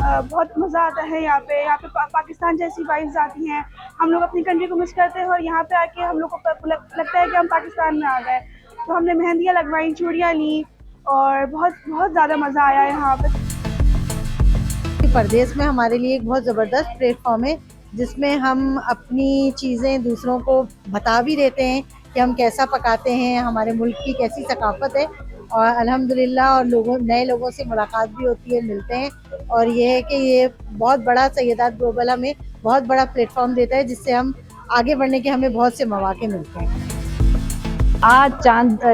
बहुत मज़ा आता है यहाँ पे। पाकिस्तान जैसी वाइब्स आती हैं। हम लोग अपनी कंट्री को मिस करते हैं और यहाँ पे आके हम लोग को लगता है कि हम पाकिस्तान में आ गए। तो हमने मेहंदियाँ लगवाई, चूड़ियाँ ली और बहुत बहुत ज़्यादा मज़ा आया यहाँ पे। परदेश में हमारे लिए एक बहुत ज़बरदस्त प्लेटफॉर्म है, जिसमें हम अपनी चीज़ें दूसरों को बता भी देते हैं कि हम कैसा पकाते हैं, हमारे मुल्क की कैसी सकाफ़त है। और अल्हम्दुलिल्लाह और नए लोगों से मुलाकात भी होती है, मिलते हैं। और ये है कि ये बहुत बड़ा सैयदात ग्लोबल हमें बहुत बड़ा प्लेटफॉर्म देता है, जिससे हम आगे बढ़ने के हमें बहुत से मौके मिलते हैं। आज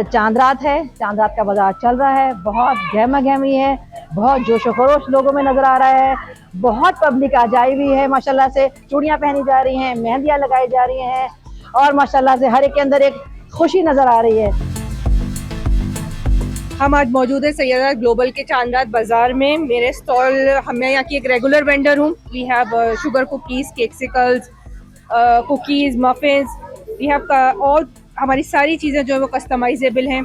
चांद रात है। चांद रात का बाजार चल रहा है, बहुत गहमा गहमी है, बहुत जोशो खरोश लोगों में नजर आ रहा है। बहुत पब्लिक आ जाई हुई है माशाल्लाह से। चूड़ियां पहनी जा रही हैं, मेहंदियां लगाई जा रही हैं और माशाल्लाह से हर एक के अंदर एक खुशी नजर आ रही है। हम आज मौजूद है सैयदात ग्लोबल के चांद रात बाज़ार में। मेरे स्टॉल, मैं यहाँ की एक रेगुलर वेंडर हूँ। We have sugar cookies, cakesicles, cookies, muffins. We have और हमारी सारी चीज़ें जो है वो कस्टमाइजेबल हैं।